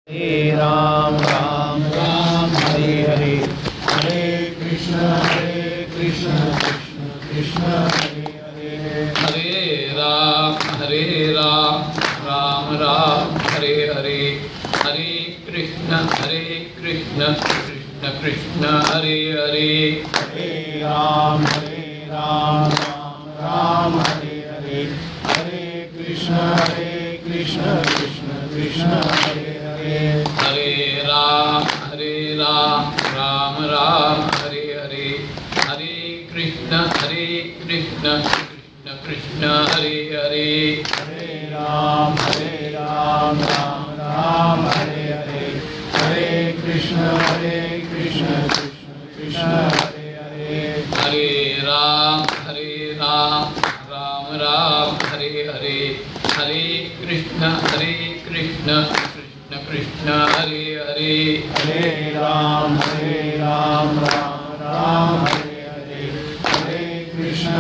हरे राम राम राम हरे हरे, हरे कृष्ण कृष्ण कृष्ण हरे हरे, हरे राम राम राम हरे हरे, हरे कृष्ण कृष्ण कृष्ण हरे हरे, हरे राम राम राम हरे हरे, हरे कृष्ण कृष्ण कृष्ण हरे हरे, हरे राम राम राम हरे हरे, हरे कृष्ण कृष्ण कृष्ण हरे हरे, हरे राम राम राम हरे हरे, हरे कृष्ण कृष्ण कृष्ण हरे हरे, हरे राम राम हरे हरे, हरे कृष्ण कृष्ण कृष्ण हरे हरे, हरे राम राम हरे हरे, हरे कृष्ण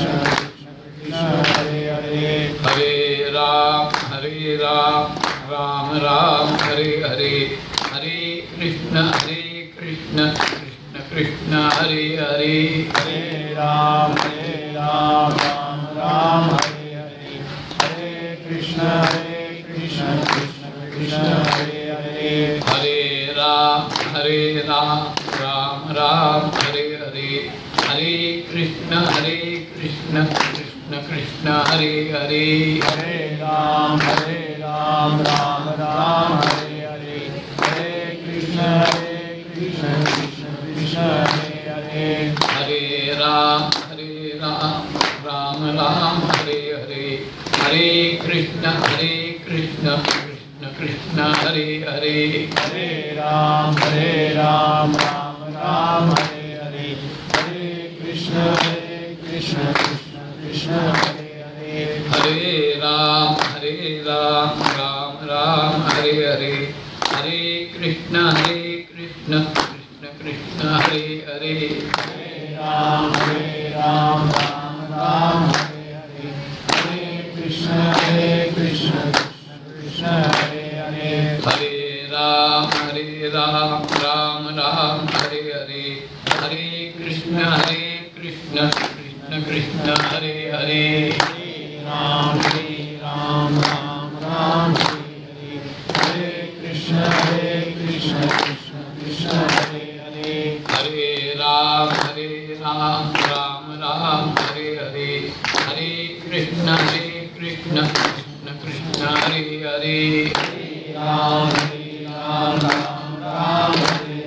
कृष्ण हरे हरे, हरे राम राम हरे हरे, हरे कृष्ण कृष्ण कृष्ण हरे हरे, हरे राम राम हरे हरे, हरे कृष्ण कृष्ण कृष्ण हरे हरे, हरे राम राम हरे हरे, हरे कृष्ण कृष्ण कृष्ण हरे हरे, हरे राम राम हरे हरे, हरे कृष्ण कृष्ण कृष्ण हरे हरे, हरे राम राम हरे हरे, हरे कृष्ण कृष्ण कृष्ण हरे हरे, हरे राम राम हरे हरे, हरे कृष्ण कृष्ण कृष्ण हरे हरे, हरे राम राम हरे हरे, हरे कृष्ण कृष्ण कृष्ण हरे हरे, हरे राम हरे हरे, हरे कृष्ण कृष्ण कृष्ण हरे हरे, हरे राम राम हरे हरे, हरे कृष्ण कृष्ण कृष्ण हरे हरे, राम राम हरे हरे, हरे कृष्ण कृष्ण कृष्ण हरे हरे, हरे राम राम हरे हरे, हरे कृष्ण कृष्ण कृष्ण हरे हरे, राम हरे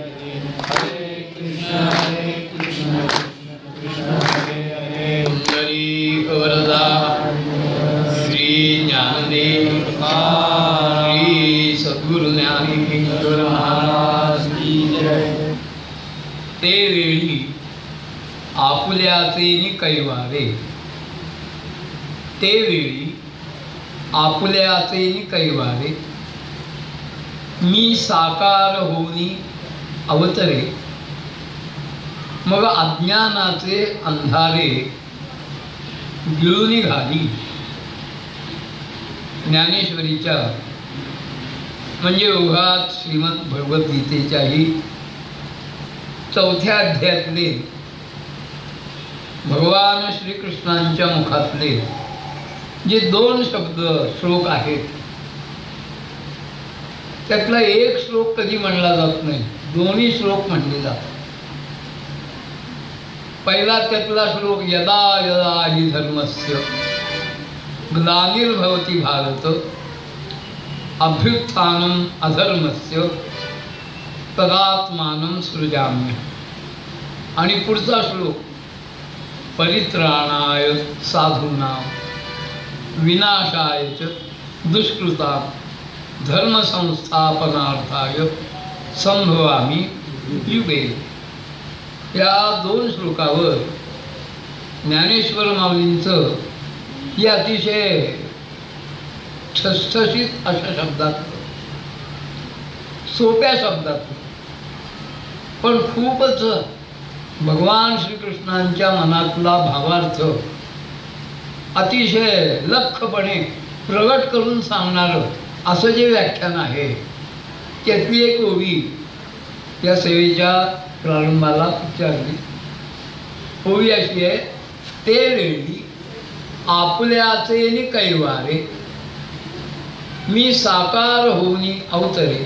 हरे, हरे कृष्ण कृष्ण हरे हरे, हरि वरदा श्री ज्ञानदेव श्री सद्गुरु ज्ञानेश्वर महाराज की जय. ते वेळी आपुल्याचे कैवारे, ते वेळी आपुल्याचे कैवारे, मी साकार होनी अवतरे, मग अज्ञानाचे अंधारे गिळून घाली. ज्ञानेश्वरीच्या म्हणजे ओघात श्रीमद भगवद्गीतेच्याही 4थ्या अध्यायातले भगवान श्रीकृष्णांच्या मुखातले जे 2 श्लोक आहेत, त्यातला एक श्लोक कधी म्हणला जात नाही, दोन्ही श्लोक म्हणले जातात. पहिला त्यातला श्लोक यदा यदा हि धर्मस्य ग्लानिर्भवति भारत अभ्युत्थानम अधर्मस्य तदात्मानं सृजाम्य. आणि पुढचा श्लोक परित्राणाय साधूनां विनाशाय च दुष्कृतां धर्मसंस्थापनार्थाय संभवामि युगे. या 2 श्लोकावर ज्ञानेश्वर माऊलींचं हे अतिशय ठसठशीत अशा शब्दात, सोप्या शब्दात, पण खूपच भगवान श्रीकृष्णांच्या मनातला भावार्थ अतिशय लख्खपणे प्रगट करून सांगणारं असं जे व्याख्यान आहे त्यातली एक ओवी या सेवेच्या प्रारंभाला उच्चारली. ओवी अशी आहे, ते वेळी आपल्याचे नि कैवारे मी साकार होऊनी अवतरे.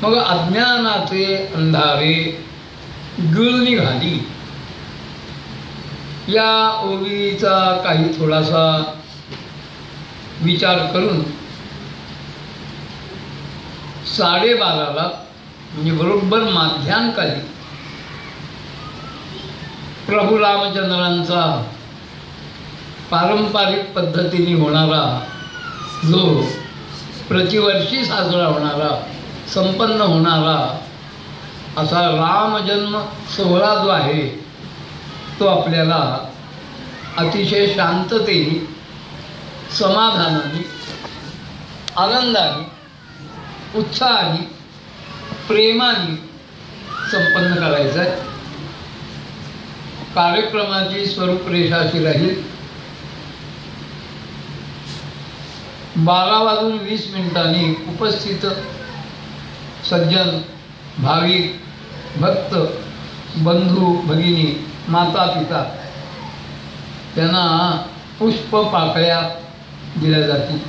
मग अज्ञानाचे अंधारे गिळून घाली. या ओवीचा काही थोडासा विचार करून 12:30ला म्हणजे बरोबर माध्यान्काली प्रभू रामचंद्रांचा पारंपरिक पद्धतीने होणारा जो प्रतिवर्षी साजरा होणारा संपन्न होणारा असा रामजन्म सोहळा जो आहे तो आपल्याला अतिशय शांततेने, समाधानाने, आनंदाने, उत्साहाने, प्रेमाने संपन्न करायचं आहे. कार्यक्रमाची स्वरूपरेषा अशी राहील. 12:20 उपस्थित सज्जन, भाविक, भक्त, बंधू, भगिनी, माता पिता त्यांना पुष्प पाकळ्या दिल्या जातील.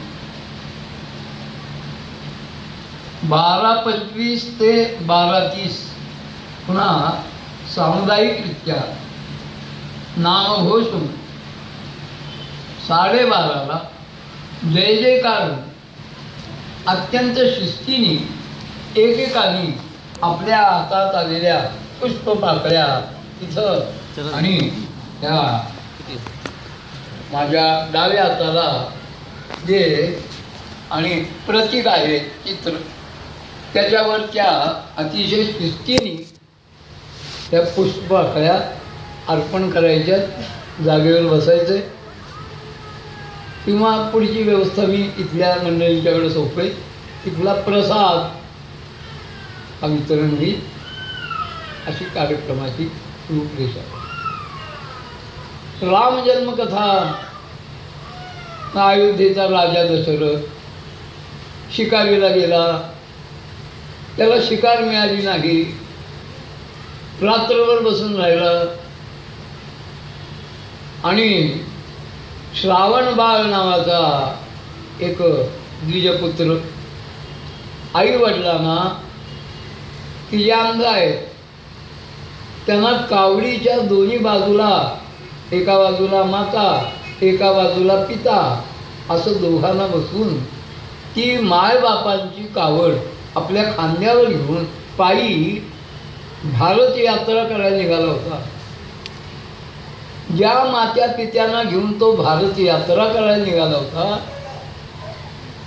12:25 ते 12:30 पुन्हा सामुदायिकरित्या नामघोष होऊन 12:30ला जय जयकार अत्यंत शिस्तीने एकेकाने आपल्या हातात आलेल्या पुष्पपाकळ्या तिथं आणि त्या माझ्या डाव्या हाताला जे आणि प्रतीक आहे चित्र त्याच्यावर त्या अतिशय शिस्तीने त्या पुष्पपाकळ्या अर्पण करायच्या. जागेवर बसायचं किंवा पुढची व्यवस्था मी इथल्या मंडळींच्याकडे सोपवेल. तिथला प्रसाद हा वितरण होईल. अशी कार्यक्रमाची रूपरेषा. रामजन्मकथा. अयोध्येचा राजा दशरथ शिकारीला गेला, त्याला शिकार मिळाली नाही, रात्रभर बसून राहिला आणि श्रावण बाळ नावाचा एक द्विजपुत्र आई वडिलांना की ज्या अंध आहेत त्यांना कावडीच्या दोन्ही बाजूला, एका बाजूला माता एका बाजूला पिता असं दोघांना बसवून ती मायबापांची कावड आपल्या खांद्यावर घेऊन पायी भारत यात्रा करायला निघाला होता. ज्या मात्या पित्यांना घेऊन तो भारत यात्रा करायला निघाला होता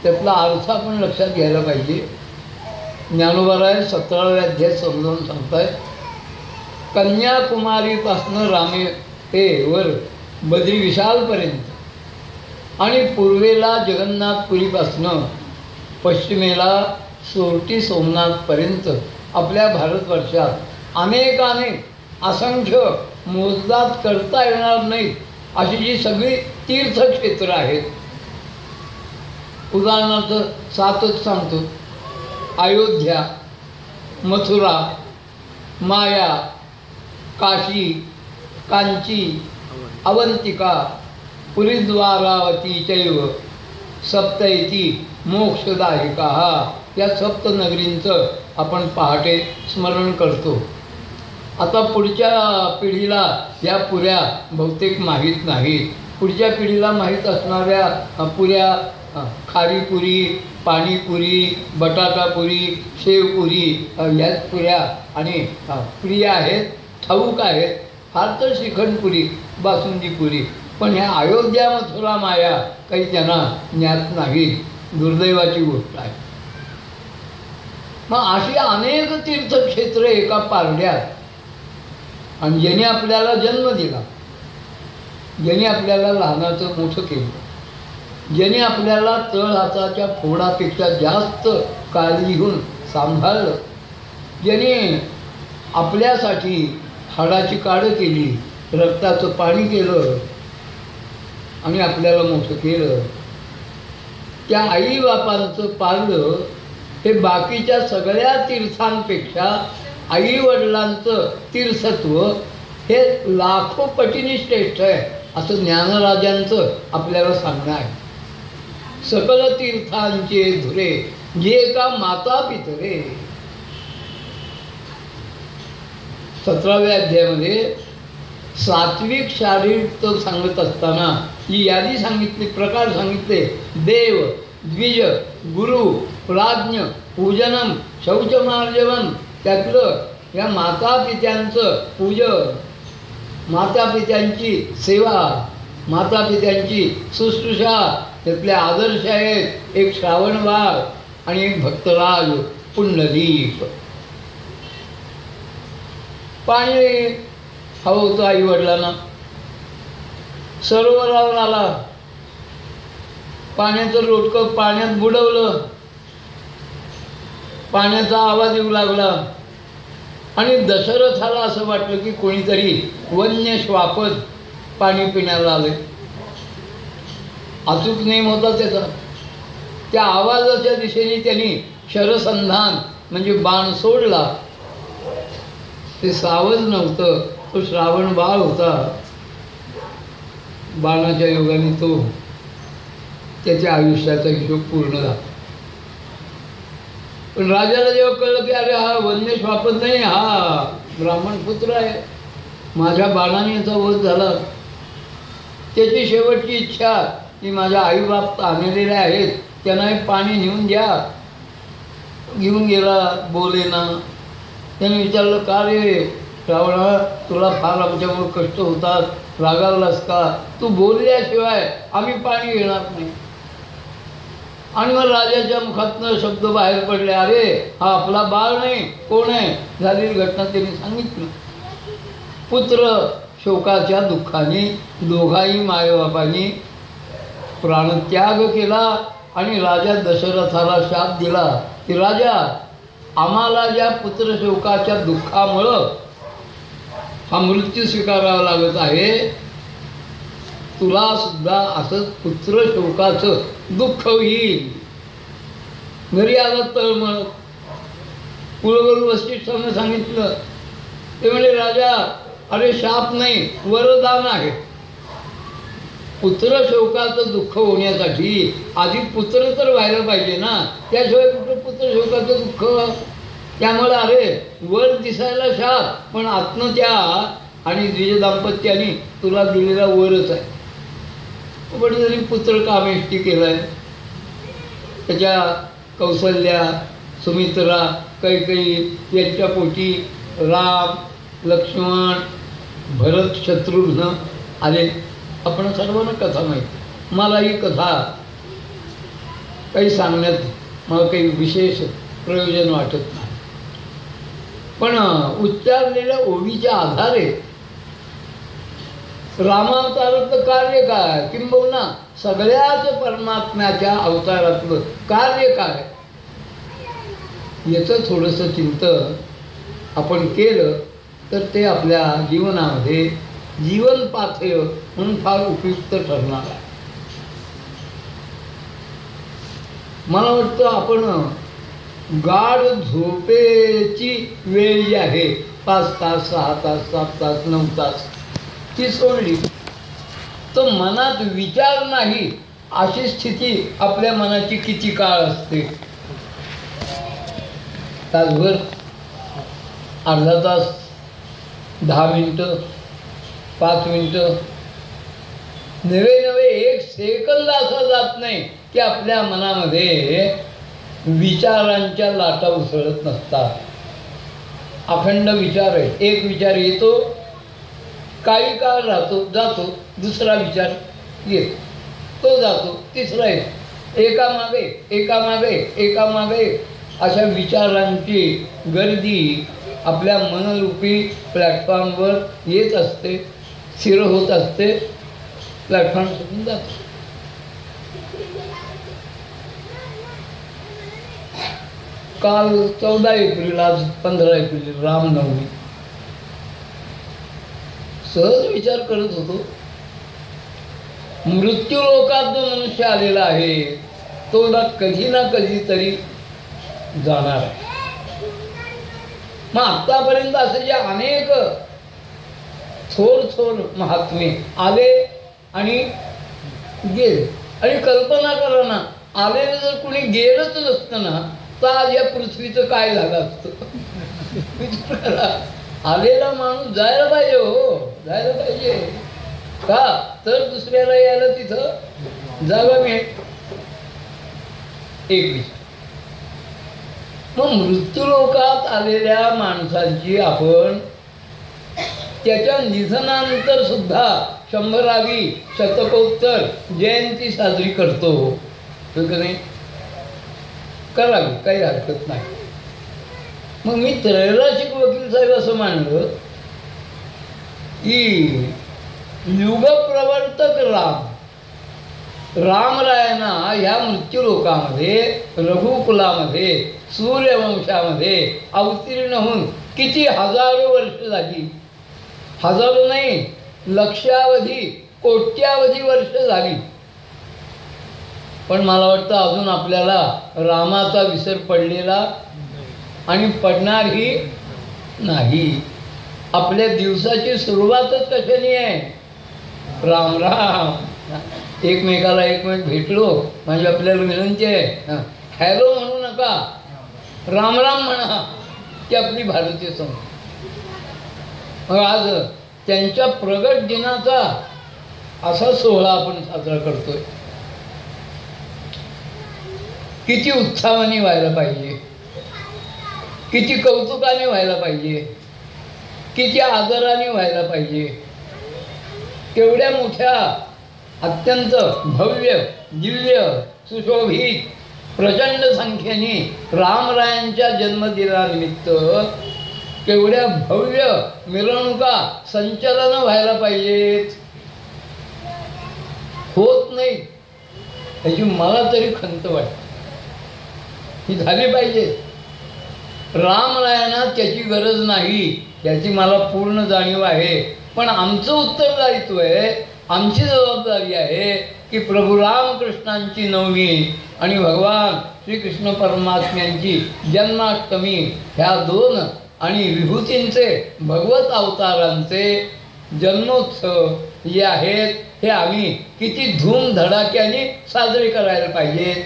त्यातला अर्थ आपण लक्षात घ्यायला पाहिजे. ज्ञानोबाराय 17व्या अध्यायात समजावून सांगतायत. कन्याकुमारीपासनं वर बद्री विशालपर्यंत आणि पूर्वेला जगन्नाथपुरीपासनं पश्चिमेला सोरटी सोमनाथपर्यंत आपल्या भारतवर्षात अनेक असंख्य मोजदाद करता येणार नाहीत अशी जी सगळी तीर्थक्षेत्र आहेत. उदाहरणार्थ 7च सांगतो. अयोध्या, मथुरा, माया, काशी, कांची, अवंतिका, पुरीद्वारावती चैव सप्तैती मोक्षदायिका. या सप्तनगरींचं आपण पहाटे स्मरण करतो. आता पुढच्या पिढीला या पुऱ्या बहुतेक माहीत नाहीत. पुढच्या पिढीला माहीत असणाऱ्या पुऱ्या खारीपुरी, पाणीपुरी, बटाटापुरी, शेवपुरी ह्याच पुऱ्या आणि प्रिय आहेत, ठाऊक आहेत. फार तर श्रीखंडपुरी, बासुंदीपुरी. पण ह्या अयोध्या, मथुरा, माया काही त्यांना ज्ञात नाही. दुर्दैवाची गोष्ट आहे. मग अशी अनेक तीर्थक्षेत्र एका पारड्यात. आणि ज्याने आपल्याला जन्म दिला, ज्याने आपल्याला लहानाचं मोठं केलं, ज्याने आपल्याला तळहाताच्या फोडापेक्षा जास्त काळजी घेऊन सांभाळलं, ज्याने आपल्यासाठी हाडाची काढं केली, रक्ताचं पाणी केलं आणि आपल्याला मोठं केलं, त्या आई बापांचं पारलं हे बाकीच्या सगळ्या तीर्थांपेक्षा आई वडिलांचं तीर्थत्व हे लाखो पटीने श्रेष्ठ आहे असं ज्ञानराजांचं आपल्याला सांगणं आहे. सकल तीर्थांचे धुरे जे का माता पितरे. 17व्या अध्यायामध्ये सात्विक शारीरिक सांगत असताना ही यादी सांगितली, प्रकार सांगितले. देव, द्विज, गुरु, प्राज्ञ, पूजनम, शौचमार्जवन. त्यातलं या मातापित्यांचं पूजन, मातापित्यांची सेवा, मातापित्यांची शुश्रूषा, त्यातले आदर्श आहेत एक श्रावण बाळ आणि एक भक्तराज पुंडलीक. पाणी हवं होतं आई वडिलांना. सरोवरावर आला, पाण्याचं लोटकं पाण्यात बुडवलं, पाण्याचा आवाज येऊ लागला आणि दशरथाला असं वाटलं की कोणीतरी वन्य श्वापद पाणी पिण्याला आले. अचूक नेम होता त्याचा. त्या आवाजाच्या दिशेने त्यांनी शरसंधान म्हणजे बाण सोडला. ते सावध नव्हतं, तो श्रावण बाळ होता. बाणाच्या योगाने तो त्याच्या आयुष्याचा हिशोब पूर्ण झाला. पण राजाला जेव्हा कळलं की अरे हा वन्य श्वापद नाही, हा ब्राह्मण पुत्र आहे, माझ्या बाणाने याचा वध झाला. त्याची शेवटची इच्छा की माझ्या आईबाप आणलेले आहेत त्यांना हे पाणी नेऊन द्या. घेऊन गेला, बोलेना. त्याने विचारलं का रे श्रावणा, तुला फार आमच्यामुळे कष्ट होतात, रागावलास का? तू बोलल्याशिवाय आम्ही पाणी घेणार नाही. आणि मग राजाच्या मुखातनं शब्द बाहेर पडले, अरे हा आपला बाळ नाही, कोण आहे? झालेली घटना त्यांनी सांगितली. पुत्र शोकाच्या दुःखाने दोघाही मायबापांनी प्राणत्याग केला आणि राजा दशरथाला शाप दिला की राजा, आम्हाला ज्या पुत्र शोकाच्या दुःखामुळं हा मृत्यू स्वीकारावा लागत आहे, तुला सुद्धा असं पुत्र शोकाचं दुःख होईल. घरी आला तळमळ. कुलगुरू वसिष्ठांना सांगितलं. ते म्हणजे राजा, अरे शाप नाही, वरदान आहे. पुत्र शोकाचं दुःख होण्यासाठी आधी पुत्र तर व्हायला पाहिजे ना, त्याशिवाय कुठं पुत्र शोकाचं दुःख. त्यामुळे अरे वर दिसायला शाप, पण आत्मत्या आणि द्विज दाम्पत्याने तुला दिलेला वरच आहे. पण जरी पुत्र कामेष्टी केलाय, त्याच्या कौसल्या, सुमित्रा, कैकेयी यांच्या पोटी राम, लक्ष्मण, भरत, शत्रुघ्न आले. आपण सर्वांना कथा माहिती. मला ही कथा काही सांगण्यात मला काही विशेष प्रयोजन वाटत नाही, पण उच्चारलेल्या ओळीच्या आधारे रामावतारातलं कार्य काय, किंबहुना सगळ्याच परमात्म्याच्या अवतारातलं कार्य काय, याचं थोडंसं चिंतन आपण केलं तर ते आपल्या जीवनामध्ये जीवन पाथेय म्हणून फार उपयुक्त ठरणार आहे. मला वाटतं आपण गाढ झोपेची वेळ जी आहे 5 तास, 6 तास, 7 तास, 9 तास ती सोडली तर मनात विचार नाही अशी स्थिती आपल्या मनाची किती काळ असते. तासभर, अर्धा तास, 10 मिनिटं, 5 मिनिटं, नवे 1 सेकंद असा जात नाही की आपल्या मनामध्ये विचारांच्या लाटा उसळत नसतात. अखंड विचार आहे. एक विचार येतो, काही काळ राहतो, जातो, दुसरा विचार येतो, तो जातो, तिसरा येतो, एकामागे अशा विचारांची गर्दी आपल्या मनरूपी प्लॅटफॉर्मवर येत असते, स्थिर होत असते, प्लॅटफॉर्म सोडून जातो. काल 14 एप्रिल, आज 15 एप्रिल, रामनवमी. सहज विचार करत होतो, मृत्यू लोकात जो मनुष्य आलेला आहे तो कधी ना कधीतरी जाणार आहे. मग आत्तापर्यंत असे जे अनेक थोर महात्मे आले आणि गेले. आणि कल्पना करा ना, आलेलं जर कुणी गेलंच नसतं ना तर आज या पृथ्वीचं काय झालं असतं. विचार करा, आलेला माणूस जायला पाहिजे, हो जायला पाहिजे. का तर दुसऱ्याला यायला तिथं जागा मिळेल. एक विषय. मग मृत्यूलोकात आलेल्या माणसांची आपण त्याच्या निधनानंतर सुद्धा 100वी शतकोत्तर जयंती साजरी करतो, हो की नाही? करावी, काही हरकत नाही. मग मी त्रैराशिक वकील साहेब असं मानलं की युगप्रवर्तक रामरायांना ह्या मृत्यूलोकामध्ये रघुकुलामध्ये सूर्यवंशामध्ये अवतीर्ण होऊन किती हजारो वर्ष झाली. हजारो नाही, लक्षावधी कोट्यावधी वर्ष झाली. पण मला वाटतं अजून आपल्याला रामाचा विसर पडलेला आणि पडणारही नाही. आपल्या दिवसाची सुरुवातच कशाने आहे? राम राम. एकमेकाला एकमेक भेटलो म्हणजे आपल्याला विनंती आहे, हॅलो म्हणू नका, राम राम म्हणा. ती आपली भारतीय संस्कृती. मग आज त्यांच्या प्रगट दिनाचा असा सोहळा आपण साजरा करतोय. किती उत्साहाने व्हायला पाहिजे, किती कौतुकाने व्हायला पाहिजे, किती आदराने व्हायला पाहिजे. तेवढ्या मोठ्या अत्यंत भव्य दिव्य सुशोभित प्रचंड संख्येने रामरायांच्या जन्मदिनानिमित्त केवढ्या भव्य मिरवणुका संचलन व्हायला पाहिजेत. होत नाही त्याची मला तरी खंत वाटते. ही झाली पाहिजे. रामरायांना त्याची गरज नाही याची मला पूर्ण जाणीव आहे. पण आमचं उत्तरदायित्व आहे, आमची जबाबदारी आहे की प्रभू रामकृष्णांची नवमी आणि भगवान श्रीकृष्ण परमात्म्यांची जन्माष्टमी ह्या दोन आणि विभूतींचे भगवत अवतारांचे जन्मोत्सव जे आहेत हे आम्ही किती धूमधडाक्याने साजरे करायला पाहिजेत.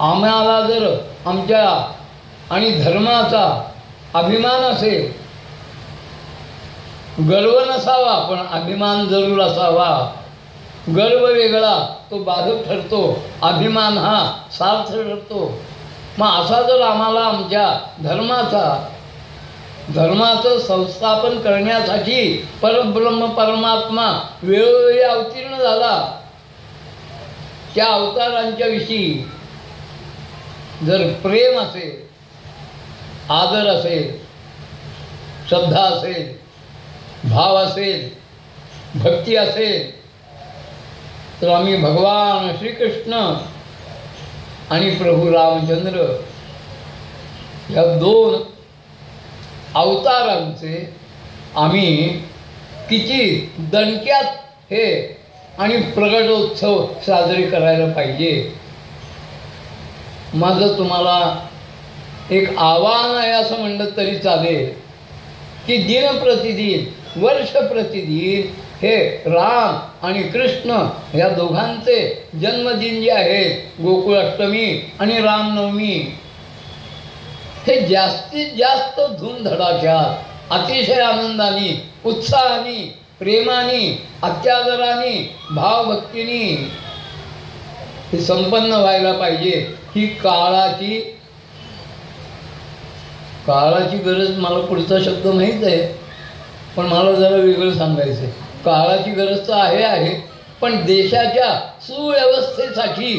आम्हाला जर आमच्या आणि धर्माचा अभिमान असेल, गर्व नसावा पण अभिमान जरूर असावा. गर्व वेगळा तो बाधक ठरतो, अभिमान हा सार्थ ठरतो. मग असा जर आम्हाला आमच्या धर्माचं संस्थापन करण्यासाठी परब्रह्म परमात्मा वेळोवेळी अवतीर्ण झाला, त्या अवतारांच्या विषयी जर प्रेम असेल, आदर असेल, श्रद्धा असेल, भाव असेल, भक्ती असेल तर आम्ही भगवान श्रीकृष्ण आणि प्रभू रामचंद्र या दोन अवतारांचे आम्ही किती दणक्यात हे आणि प्रगटोत्सव साजरे करायला पाहिजे. माझं तुम्हाला एक आव्हान आहे असं म्हणलं तरी चालेल की दिन प्रतिदिन वर्ष प्रतिदिन हे राम आणि कृष्ण या दोघांचे जन्मदिन जे आहेत, गोकुळाष्टमी आणि रामनवमी, हे जास्तीत जास्त धूमधडाक्यात अतिशय आनंदाने उत्साहाने प्रेमाने अत्यादराने भावभक्तीने हे संपन्न व्हायला पाहिजे. ही काळाची गरज, मला पुढचा शब्द माहीत आहे पण मला जरा वेगळं सांगायचं आहे. काळाची गरज तर आहे पण देशाच्या सुव्यवस्थेसाठी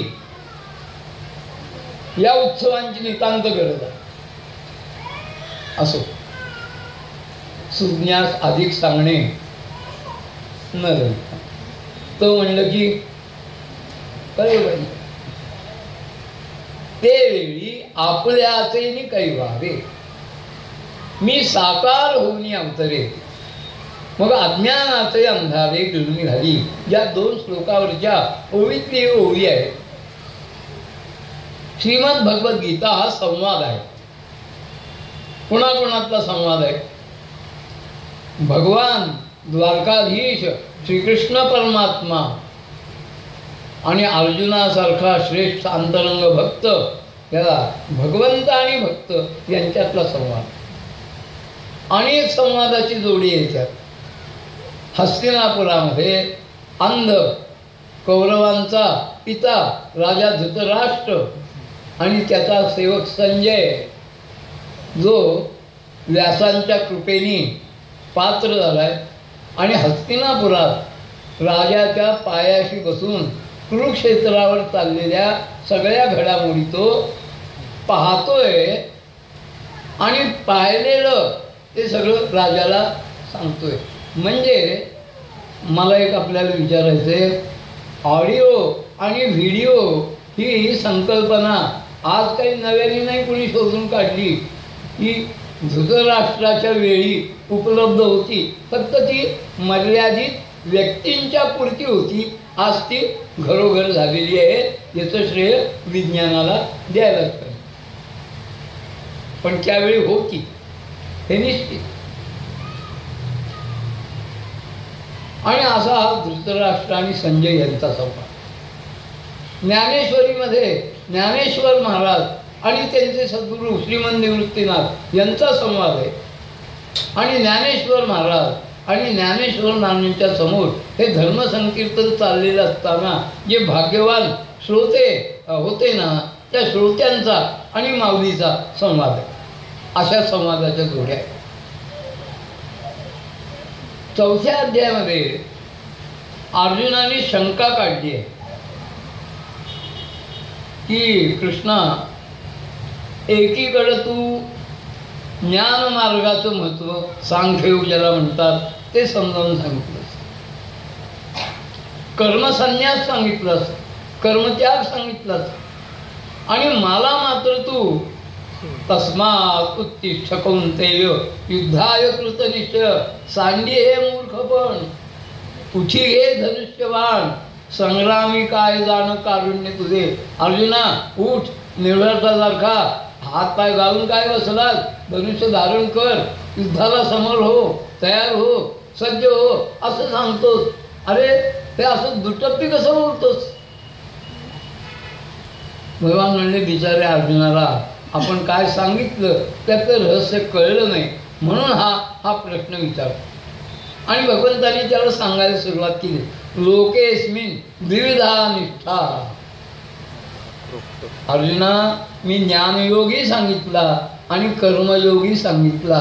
या उत्सवांची नितांत गरज आहे. असो, सुज्ञास अधिक सांगणे न रही. तो म्हणलं की बरोबर तेवेळी आपल्याचेनी काही व्हावे, मी साकार होऊनी अवतरे, मग अज्ञानाचे अंधारे गिळून घाली. या दोन श्लोकावरच्या ओळीतली ओळी आहे. श्रीमद भगवद्गीता हा संवाद आहे. कोणाकोणातला संवाद आहे? भगवान द्वारकाधीश श्रीकृष्ण परमात्मा आणि अर्जुनासारखा श्रेष्ठ अंतरंग भक्त, याला भगवंत आणि भक्त यांच्यातला संवाद. अनेक संवादाची जोडी याच्यात. हस्तिनापुरामध्ये अंध कौरवांचा पिता राजा धृतराष्ट्र आणि त्याचा सेवक संजय, जो व्यासांच्या कृपेने पात्र झालाय आणि हस्तिनापुरात राजाच्या पायाशी बसून कुरुक्षेत्रावर चाललेल्या सगळ्या घडामोडी तो पाहतोय आणि पाहिलेलं ते सगळं राजाला सांगतोय. म्हणजे मला एक आपल्याला विचारायचं आहे, ऑडिओ आणि व्हिडिओ ही संकल्पना आज काही नव्याने नाही कोणी शोधून काढली. ही धृतराष्ट्राच्या वेळी उपलब्ध होती, फक्त ती मर्यादित व्यक्तींच्या पुरती होती. आज ती घरोघर झालेली आहे. याचं श्रेय विज्ञानाला द्यायलाच पाहिजे. पण त्यावेळी होती हे निश्चित. आणि असा हा धृतराष्ट्र आणि संजय यांचा संवाद. ज्ञानेश्वरीमध्ये ज्ञानेश्वर महाराज आणि त्यांचे सद्गुरू श्रीमंत निवृत्तीनाथ यांचा संवाद आहे. आणि ज्ञानेश्वर महाराज आणि ज्ञानेश्वर नानांच्या समोर हे धर्मसंकीर्तन चाललेलं असताना जे भाग्यवान श्रोते होते ना, त्या श्रोत्यांचा आणि माऊलीचा संवाद आहे. अशा संवादाच्या जोड्या. चौथ्या अध्यायामध्ये अर्जुनाने शंका काढली आहे की कृष्णा, एकीकडे तू ज्ञान मार्गाचं महत्त्व सांख्ययोग ज्याला म्हणतात ते समजावून सांगितलंस, कर्मसन्यास सांगितलंस, कर्मत्याग सांगितलंस, आणि मला मात्र तू तस्मात् उत्तिष्ठ कौंतेय युद्धाय कृतनिश्चय, सांडी हे मूर्खपण, उठी घे धनुष्यबाण, संग्रामी काय जाण कारुण्य तुझे. अर्जुना उठ, निर्भरतासारखा हात पाय घालून काय बसलास, धनुष्य धारण कर, युद्धाला समोर हो, तयार हो, सज्ज हो असं सांगतोस. अरे ते असं दुटप्पी कसं बोलतोस? भगवान म्हणले, बिचारे अर्जुनाला आपण काय सांगितलं त्याचं रहस्य कळलं नाही, म्हणून हा प्रश्न विचार. आणि भगवंतांनी त्याला सांगायला सुरुवात केली, लोकेस्मिन द्विविधा निष्ठा. अर्जुना, मी ज्ञानयोगी सांगितला आणि कर्मयोगी सांगितला.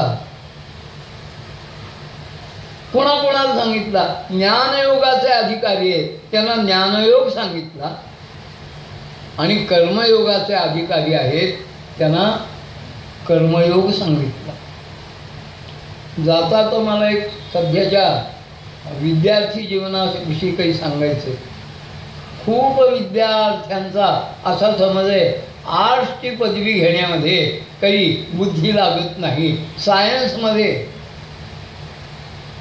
कोणाकोणाला सांगितला? ज्ञानयोगाचे अधिकारी आहेत त्यांना ज्ञानयोग सांगितला, आणि कर्मयोगाचे अधिकारी आहेत त्यांना कर्मयोग सांगितला. जाता तर मला एक सध्याच्या विद्यार्थी जीवनाविषयी काही सांगायचं. खूप विद्यार्थ्यांचा असा समज आहे, आर्ट्सची पदवी घेण्यामध्ये काही बुद्धी लागत नाही.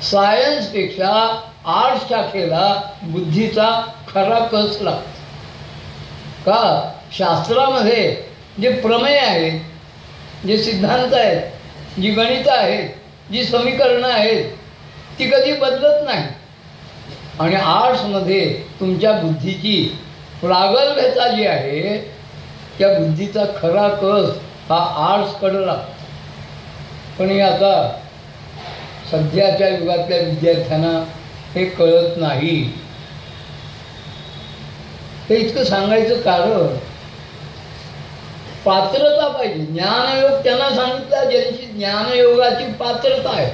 सायन्सपेक्षा आर्ट्स शाखेला बुद्धीचा खरा कस लागतो. का? शास्त्रामध्ये जे प्रमेय आहेत, जे सिद्धांत आहेत, जी गणितं आहेत, जी समीकरणं आहेत, ती कधी बदलत नाही. आणि आर्ट्समध्ये तुमच्या बुद्धीची प्रागल्भ्यता जी आहे, त्या बुद्धीचा खरा कस हा आर्ट्सकडं लागतो. पण हे आता सध्याच्या युगातल्या विद्यार्थ्यांना हे कळत नाही. हे इतकं सांगायचं कारण, पात्रता पाहिजे. ज्ञानयोग त्यांना सांगितला ज्यांची ज्ञानयोगाची पात्रता आहे,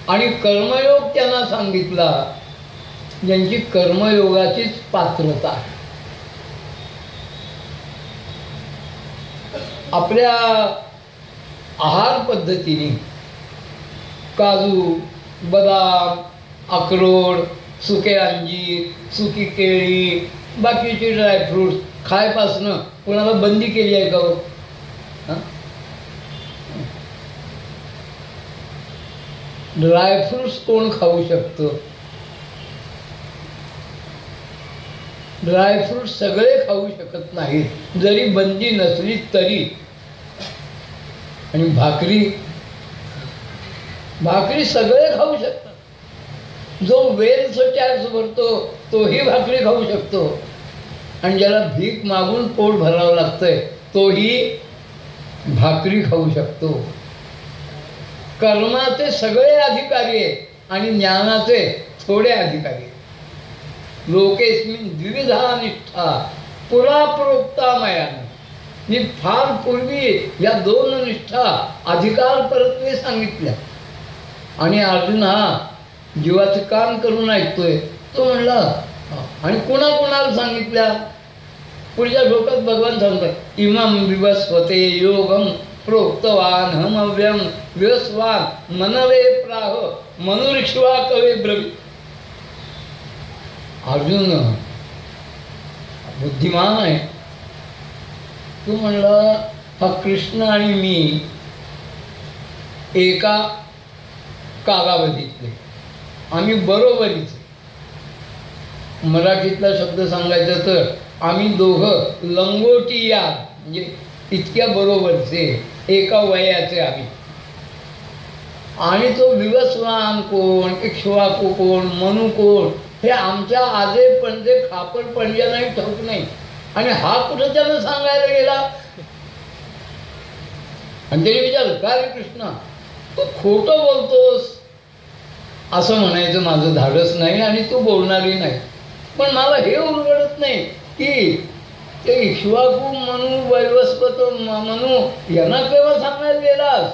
आणि कर्मयोग त्यांना सांगितला ज्यांची कर्मयोगाचीच पात्रता आहे. आपल्या आहार पद्धतीने काजू, बदाम, अक्रोड, सुके अंजीर, सुकी केळी, बाकीचे ड्रायफ्रूट्स खायपासनं कोणाला बंदी केली आहे का? ड्रायफ्रूट्स कोण खाऊ शकतं? ड्रायफ्रूट सगळे खाऊ शकत नाहीत, जरी बंदी नसली तरी. आणि भाकरी सगळे खाऊ शकतात. जो वेलचं टॅक्स भरतो तोही भाकरी खाऊ शकतो, आणि ज्याला भीक मागून पोट भरावं लागतंय तोही भाकरी खाऊ शकतो. कर्माचे सगळे अधिकारी आहे आणि ज्ञानाचे थोडे अधिकारी. लोकेस्मिन द्विविधा निष्ठा पुरा प्रोक्ता मयानं. मी फार पूर्वी या 2 निष्ठा अधिकार परत्वे सांगितल्या. आणि अर्जुन हा जीवाचं काम करून ऐकतोय. तो म्हणला आणि कोणाकोणाला सांगितल्या? पुढच्या श्लोकात भगवान सांगतात, इमं विवस्वते योगम प्रोक्तवान हमव्यम विवस्वान मनवे प्राह मनुरिक्ष्वा कवे ब्रवी. अर्जुन बुद्धिमान आहे. तू म्हणला हा कृष्ण आणि मी एका कालावधीतले, आम्ही बरोबरीच. मराठीतला शब्द सांगायचा तर आम्ही दोघं लंगोटी या, म्हणजे इतक्या बरोबरचे, एका वयाचे आम्ही. आणि तो विवस्वान कोण, इक्ष्वाकू कोण, मनु कोण, हे आमच्या आजे पणजे खापर पणज्या नाही ठाऊक नाही. आणि हा कुठं त्यानं सांगायला गेला? आणि त्याने विचारलं, का रे कृष्णा तू खोटं बोलतोस? असं म्हणायचं माझं धाडस नाही आणि तू बोलणारही नाही. पण मला हे उलगडत नाही की ते इक्ष्वाकू मनू वैवस्वत मनू यांना केव्हा सांगायला गेलास?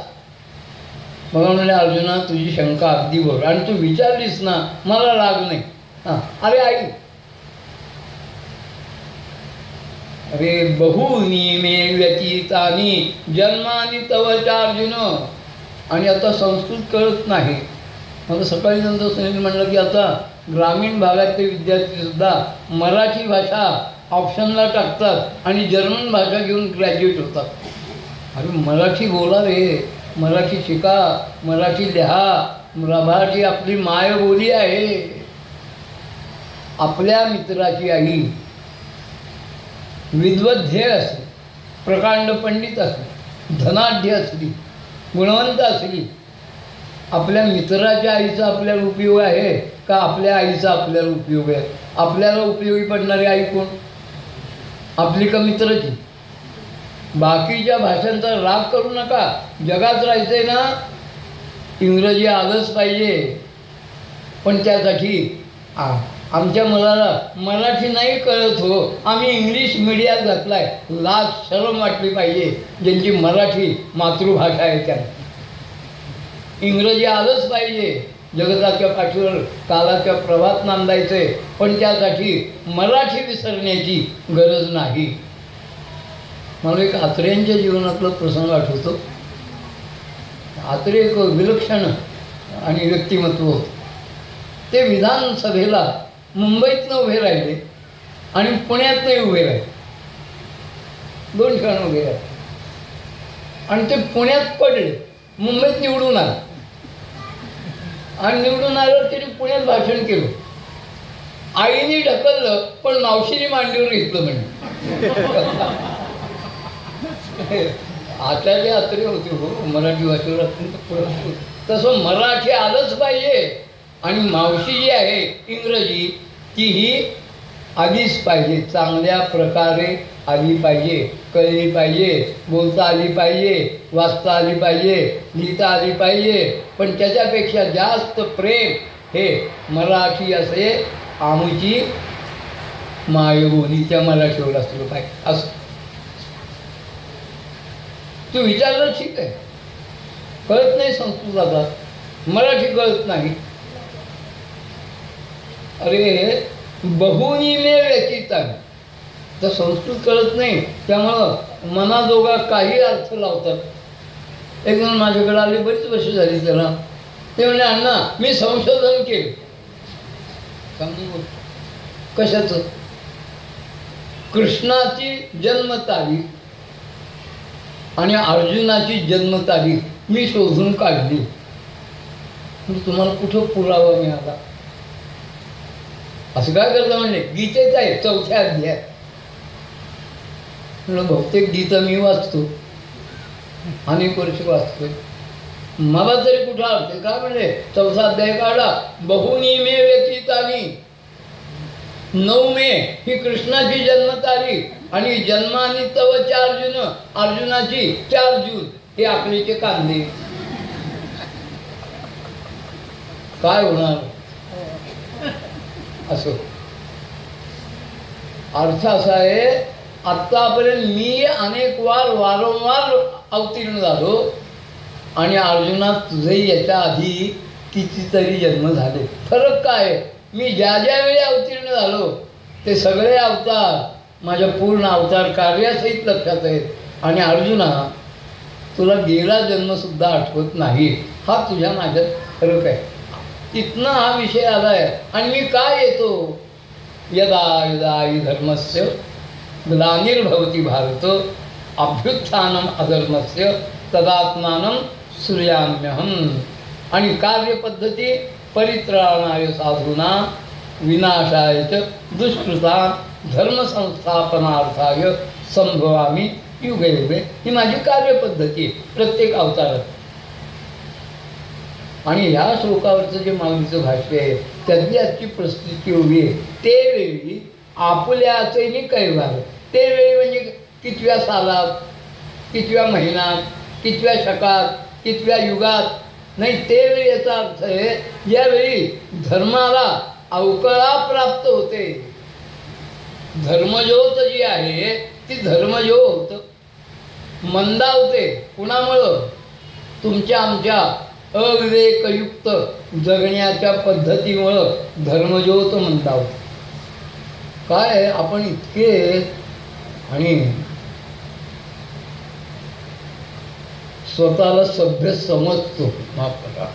मग म्हणले, अर्जुना तुझी शंका अगदी बरोबर, आणि तू विचारलीस ना, मला राग नाही. हां, अरे आई, अरे बहुनी मे व्यतीतानी जन्मानी तवच्या अर्जुन. आणि आता संस्कृत कळत नाही. मला सकाळी नंतर सुनील म्हणलं की आता ग्रामीण भागातले विद्यार्थीसुद्धा मराठी भाषा ऑप्शनला टाकतात आणि जर्मन भाषा घेऊन ग्रॅज्युएट होतात. अरे मराठी बोला रे, मराठी शिका, मराठी लिहा. मराठी आपली मायबोली आहे. आपल्या मित्राची आई विद्वद्ध्ये असली, प्रकांड पंडित असली, धनाढ्य असली, गुणवंत असली, आपल्या मित्राच्या आईचा आपल्याला उपयोग आहे का आपल्या आईचा आपल्याला उपयोग आहे? आपल्याला उपयोगी पडणारी आई कोण? आपली का मित्राची? बाकीच्या भाषांचा राग करू नका. जगात राहायचंय ना, इंग्रजी आलंच पाहिजे. पण त्यासाठी आमच्या मुलाला मराठी नाही कळत हो, आम्ही इंग्लिश मीडियात घातलाय. लाज शरम वाटली पाहिजे ज्यांची मराठी मातृभाषा आहे त्यांना. इंग्रजी आलंच पाहिजे. जगताच्या पाठीवर कालाच्या प्रभात नांदायचे, पण त्यासाठी मराठी विसरण्याची गरज नाही. मला एक आत्रेयांच्या जीवनातला प्रसंग आठवतो. आत्रे एक विलक्षण आणि व्यक्तिमत्व होतं. ते विधानसभेला मुंबईतनं उभे राहिले आणि पुण्यातनंही उभे राहिले. 2 ठिकाणी उभे राहिले. आणि ते पुण्यात पडले, मुंबईत निवडून आले. आणि निवडून आल्यावर त्यांनी पुण्यात भाषण केलं. आईने ढकललं पण मावशीने मांडीवर घेतलं म्हणजे. आचार्य आत्रे होते हो, मराठी भाषेवर अत्यंत पुढे. तसं मराठी आलंच पाहिजे. आणि मावशी जी आहे इंग्रजी, तीही आलीच पाहिजे, चांगल्या प्रकारे आली पाहिजे, कळली पाहिजे, बोलता आली पाहिजे, वाचता आली पाहिजे, लिहिता आली पाहिजे. पण त्याच्यापेक्षा जास्त प्रेम हे मराठी असे आमची मायबोली त्या मराठीवर असलं पाहिजे. असं तू विचारलं ठीक आहे, कळत नाही संस्कृताचा, मराठी कळत नाही. अरे बहुनी मे व्यतीत आहे, तर संस्कृत कळत नाही त्यामुळं मनाजोगा काही अर्थ लावतात. एक जण माझ्याकडे आले, बरीच वर्ष झाली त्याला. ते म्हणजे अण्णा मी संशोधन केलं. चांगली गोष्ट. कशाचं? कृष्णाची जन्मतारीख आणि अर्जुनाची जन्मतारीख मी शोधून काढली. तुम्हाला कुठं पुरावा मिळाला? असं काय करता म्हणले? गीतेच आहे 4थ्या अध्यायात. म्हणलं बहुतेक गीता मी वाचतो, अनेक वर्ष वाचतोय, मला तरी कुठं आवडते काय म्हणले? 4था अध्याय काढला. बहुनी मे व्यतीतानी, 9 मे ही कृष्णाची जन्मतारीख आणि जन्मानी तव 4 जून, अर्जुनाची 4 जून हे अकलेचे कांदे. काय होणार असं? अर्थ असा आहे, आत्तापर्यंत मी अनेक वारंवार अवतीर्ण झालो आणि अर्जुना तुझे याच्या आधी कितीतरी जन्म झाले. फरक काय? मी ज्या ज्यावेळी अवतीर्ण झालो ते सगळे अवतार माझ्या पूर्ण अवतार कार्यासहित लक्षात आहेत. आणि अर्जुना तुला गेला जन्मसुद्धा आठवत नाही. हा तुझ्या माझ्यात फरक आहे. तिथनं हा विषय आला आहे. आणि मी काय येतो? यदा यदा हि धर्मस्य ग्लानिर्भवति भारत अभ्युत्थानम अधर्मस्य तदात्मानं सृजाम्यहम्. आणि कार्यपद्धती परित्राणाय साधूना विनाशाय च दुष्कृता धर्मसंस्थापनार्थाय संभवामी युगे युगे. ही माझी कार्यपद्धती प्रत्येक अवतारात. आणि ह्या श्लोकावरचं जे माऊलीचं भाष्य आहे त्यातली आजची प्रस्तुती उभी आहे. ते वेळी आपुल्याचेनी कैवार. ते वेळी म्हणजे कितव्या सालात, कितव्या महिन्यात, कितव्या शकात, कितव्या युगात नाही. ते वेळी याचा अर्थ आहे ज्यावेळी धर्माला अवकळा प्राप्त होते. धर्मज्योत जी आहे ती धर्मज्योत मंदावते. कुणामुळं? तुमच्या आमच्या अविवेकयुक्त जगण्याच्या पद्धतीमुळं धर्मज्योत मंदावते. काय आहे, आपण इतके आणि स्वतःला सभ्य समजतो. माफ करा,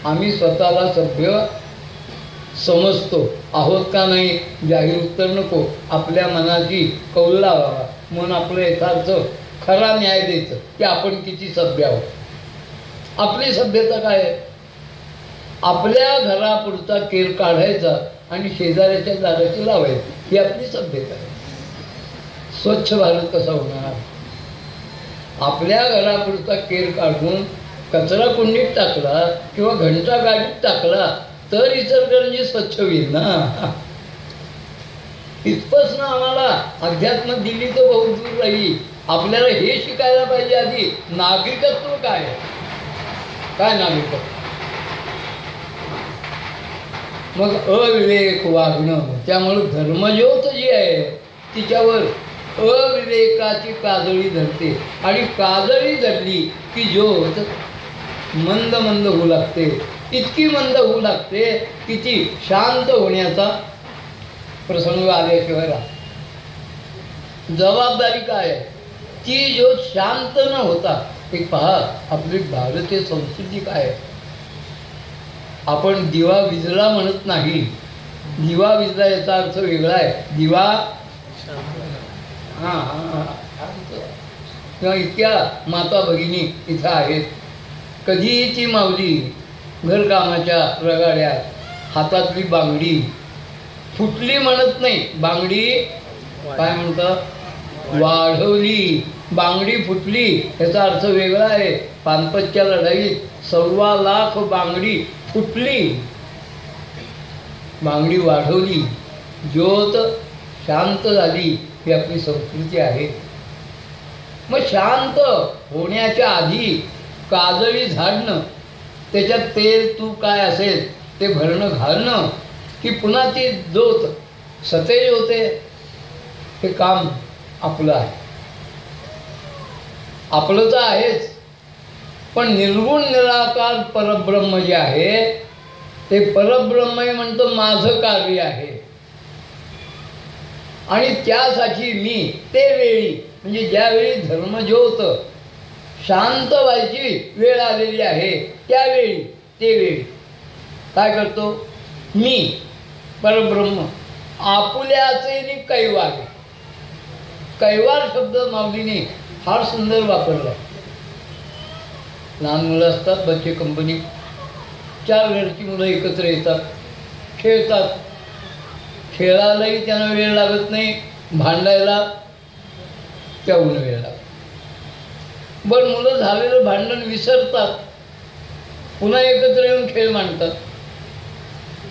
आम्ही स्वतःला सभ्य समजतो आहोत का नाही? जाहीर उत्तर नको. आपल्या मनाची कौल लावावा, म्हणून आपलं यथार्थ खरा न्याय द्यायचं की आपण किती सभ्य आहोत. आपली सभ्यता काय आहे? आपल्या घरापुरता केर काढायचा आणि शेजाऱ्याच्या दाराची लावायची, ही आपली सभ्यता आहे. स्वच्छ भारत कसा होणार? आपल्या घरापुरता केर काढून कचरा कुंडीत टाकला किंवा घंटा गाडीत टाकला तर इचलकरंजी स्वच्छ होईल ना. इथपासून आम्हाला अध्यात्म दिली तर बहुत दूर राहील. आपल्याला हे शिकायला पाहिजे आधी नागरिकत्व काय आहे. काय नागरिकत्व? मग अविवेक वागणं. त्यामुळं धर्मज्योत जी आहे तिच्यावर अविवेकाची काजळी धरते आणि काजळी धरली की ज्योत मंद मंद होऊ लागते. इतकी मंद होऊ लागते की ती शांत होण्याचा प्रसंग आल्याशिवाय राहते. जबाबदारी काय आहे? ती ज्योत शांत न होता. एक पहा, आपली भारतीय संस्कृती काय आहे. आपण दिवा विजला म्हणत नाही. दिवा विजला याचा अर्थ वेगळा आहे. दिवा किंवा इतक्या माता भगिनी इथं आहेत. कधीही ती माऊली घरकामाच्या रगाड्यात हातातली बांगडी फुटली म्हणत नाही. बांगडी काय म्हणतात? वाढवली. बांगडी फुटली याचा अर्थ वेगळा आहे. पानपतच्या लढाईत 1.25 लाख बांगडी फुटली. बांगडी वाढवली, ज्योत शांत झाली. ही आपली संस्कृती आहे. मग शांत होण्याच्या आधी काजळी झाडणं, त्याच्यात तेल तूप काय असेल ते भरणं घालणं की पुन्हा ती ज्योत सतेज होते, हे काम आपलं आहे. आपलं तर आहेच, पण निर्गुण निराकार परब्रह्म जे आहे ते परब्रह्म म्हणतो माझं कार्य आहे. आणि त्यासाठी मी ते वेळी म्हणजे ज्यावेळी धर्मज्योत शांत व्हायची वेळ आलेली आहे त्यावेळी ते वेळी काय करतो? मी परब्रह्म आपुल्याचे नि कैवार. कैवार शब्द माऊलीने फार सुंदर वापरला. लहान मुलं असतात, बच्चे कंपनी, 4 घरची मुलं एकत्र येतात खेळतात. खेळायलाही त्यांना वेळ लागत नाही, भांडायला त्याहून वेळ लागतो. बरं, मुलं झालेलं भांडण विसरतात, पुन्हा एकत्र येऊन खेळ मांडतात.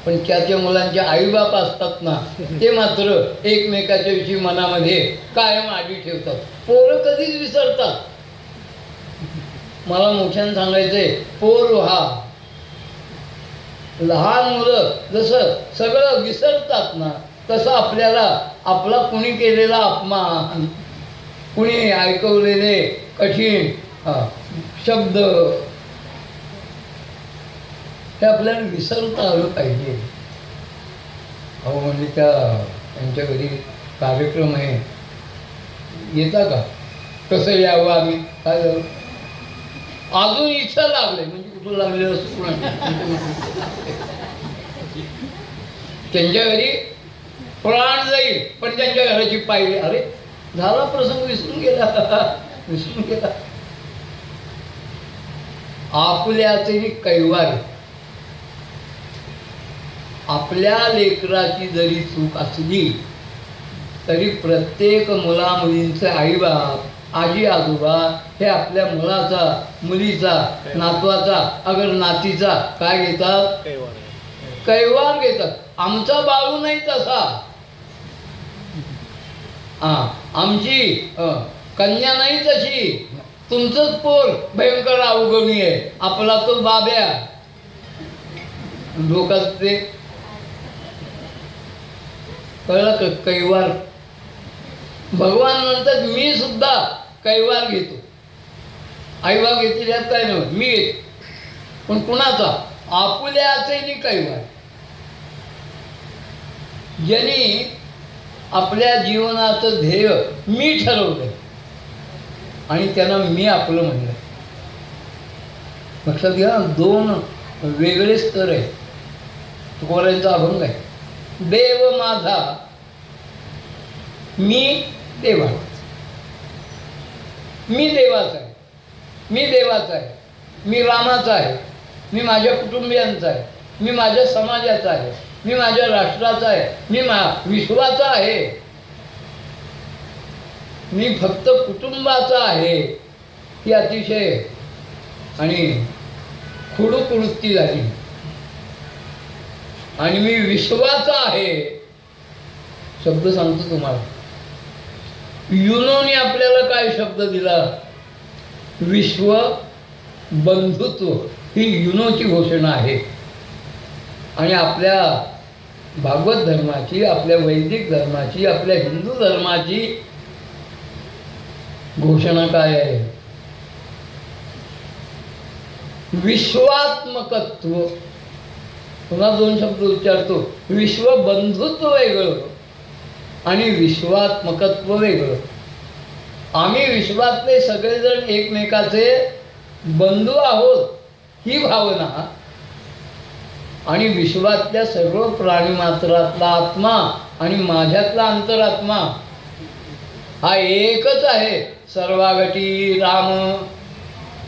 पण त्या मुलांचे आईबाप असतात ना, ते मात्र एकमेकाच्या विषयी मनामध्ये कायम आधी ठेवतात. पोरं कधीच विसरतात. मला मोठ्यानं सांगायचंय, पोर हा लहान मुलं जसं सगळं विसरतात ना, तसं आपल्याला आपला कुणी केलेला अपमान, कुणी ऐकवलेले कठीण शब्द हे आपल्याला विसरता आलं पाहिजे. अहो म्हणजे त्यांच्या घरी कार्यक्रम आहे, येता का? कसं यावं आम्ही? काय झालं? अजून इच्छा लागले म्हणजे कुठं लागले असं त्यांच्या घरी प्राण जाईल, पण त्यांच्या घराची पायरी, अरे झाला प्रसंग, विसरून गेला, विसरून गेला. आपल्याचे कैवार, आपल्या लेकराची जरी चूक असली तरी प्रत्येक मुला मुलींचे आईबाप, आजी आजोबा हे आपल्या मुलाचा, मुलीचा, नातवाचा, अगर नातीचा काय घेतात? कैवार घेतात. आमचा बाळू नाही तसा, आमची कन्या नाही तशी, तुमचंच पोर भयंकर अवगणी आहे, आपला तो बाब्या. लोकांचं ते कळलं का? कैवार. भगवान म्हणतात मी सुद्धा कैवार घेतो. आईबाप घेतली त्यात काय नव्हतं, मी घेतो. पण कुणाचा? आपुल्याचे नि कैवार. ज्यांनी आपल्या जीवनाचं ध्येय मी ठरवलं आणि त्यांना मी आपलं म्हणलं. लक्षात घ्या, दोन वेगळे स्तर आहेत. तुकोबारायांचा अभंग आहे, देव माझा मी देवा, मी देवाचा आहे, मी देवाचा आहे, मी रामाचा आहे, मी माझ्या कुटुंबियांचा आहे, मी माझ्या समाजाचा आहे, मी माझ्या राष्ट्राचा आहे, मी विश्वाचा आहे. मी फक्त कुटुंबाचा आहे. ही अतिशय आणि खुडूक वृत्ती झाली. आणि मी विश्वाचा आहे शब्द सांगतो तुम्हाला. युनोने आपल्याला काय शब्द दिला? विश्व बंधुत्व ही युनोची घोषणा आहे. आणि आपल्या भागवत धर्माची, आपल्या वैदिक धर्माची, आपल्या हिंदू धर्माची घोषणा काय आहे? विश्वात्मकत्व. पुन्हा दोन शब्द उच्चारतो, विश्व बंधुत्व वेगळं आणि विश्वात्मकत्व वेगळं. आम्ही विश्वातले सगळेजण एकमेकाचे बंधू आहोत ही भावना, आणि विश्वातल्या सर्व प्राणीमात्रातला आत्मा आणि माझ्यातला अंतरात्मा हा एकच आहे. सर्वागटी राम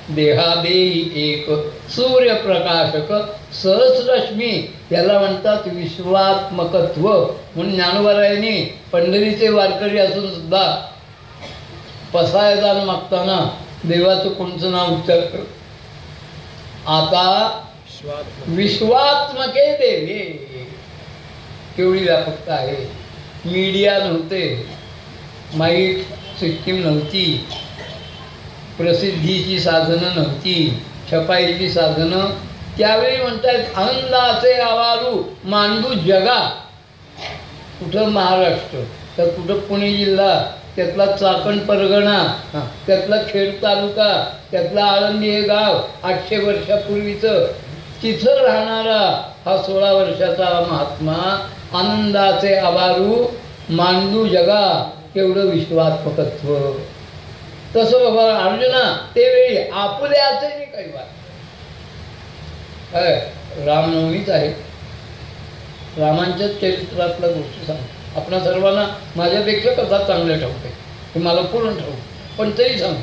देहादेही एक, सूर्यप्रकाशक सहस्रश्मी, याला म्हणतात विश्वात्मकत्व. म्हणून ज्ञानोबारायांनी पंढरीचे वारकरी असून सुद्धा पसायदान मागताना देवाचं कोणचं नाव उच्चारतं? आता विश्वात्मके देवे. केवढी व्यापकता आहे. मीडिया नव्हते, माईक सिस्टीम नव्हती, प्रसिद्धीची साधनं नव्हती, छपाईची साधनं. त्यावेळी म्हणतात आनंदाचे आवारू मांडू जगा. कुठं महाराष्ट्र, तर कुठं पुणे जिल्हा, त्यातला चाकण परगणा, त्यातला खेड तालुका, त्यातला आळंदी हे गाव 800 वर्षापूर्वीचं, तिथं राहणारा हा 16 वर्षाचा महात्मा आनंदाचे आवारू मांडू जगा. केवढं विश्वात्मकत्व. तसं बाबा अर्जुना त्यावेळी आपुल्याचे नाही काही बात. काय रामनवमीच आहे, रामांच्याच चरित्रातल्या गोष्टी सांग. आपणा सर्वांना माझ्यापेक्षा कथा चांगल्या ठाऊक आहे, हे मला पूर्ण ठाऊक, पण तरी सांग.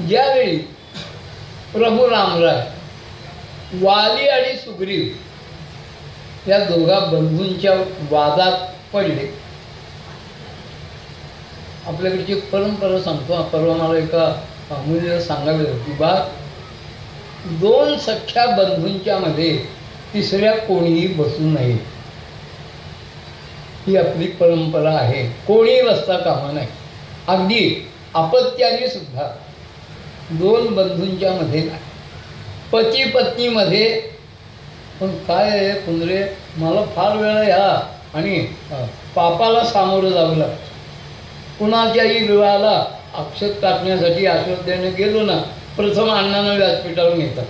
ज्यावेळी प्रभू रामराय वाली आणि सुग्रीव या दोघा बंधूंच्या वादात पडले. आपल्याकडची एक परंपरा सांगतो. परवा मला एका मुलीला सांगायला की बा, दोन सख्या बंधूंच्या मध्ये तिसऱ्या कोणीही बसू नये, ही आपली परंपरा आहे. कोणीही बसता कामा नाही. अगदी अपत्याने सुद्धा दोन बंधूंच्या मध्ये नाही, पती पत्नीमध्ये. पण काय आहे कुंद्रे, मला फार वेळा ह्या आणि पापाला सामोरं जावं लागतं. कुणाच्याही विवाहाला अक्षत टाकण्यासाठी अश्वत्थाने गेलो ना, प्रथम अण्णांना व्यासपीठावरून येतात.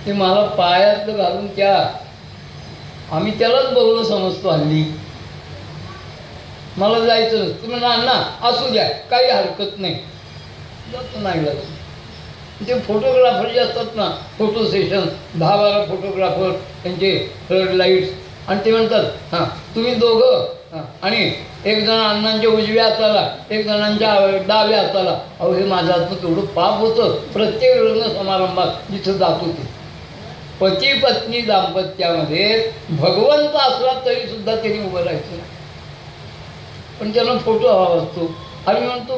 ते मला पायातलं घालून त्या, आम्ही त्यालाच बघलं समजतो हल्ली. मला जायचं नसतं. तुम्ही अण्णा असू द्या, काही हरकत नाही, जातो नाही लागत. ते फोटोग्राफर जे असतात ना, फोटो सेशन, 10-12 फोटोग्राफर, त्यांचे फ्लड लाईट्स, आणि ते म्हणतात हां तुम्ही दोघं आणि एक जण अण्णांच्या उजव्या हाताला, एक जणांच्या डाव्या हाताला. अहो हे माझ्या हातनं तेवढं पाप होतं प्रत्येक लग्न समारंभात जिथं जात होते. पती पत्नी दाम्पत्यामध्ये भगवंत असला तरी सुद्धा त्यांनी उभं राहायचं नाही. पण त्यांना फोटो हवा असतो. आम्ही म्हणतो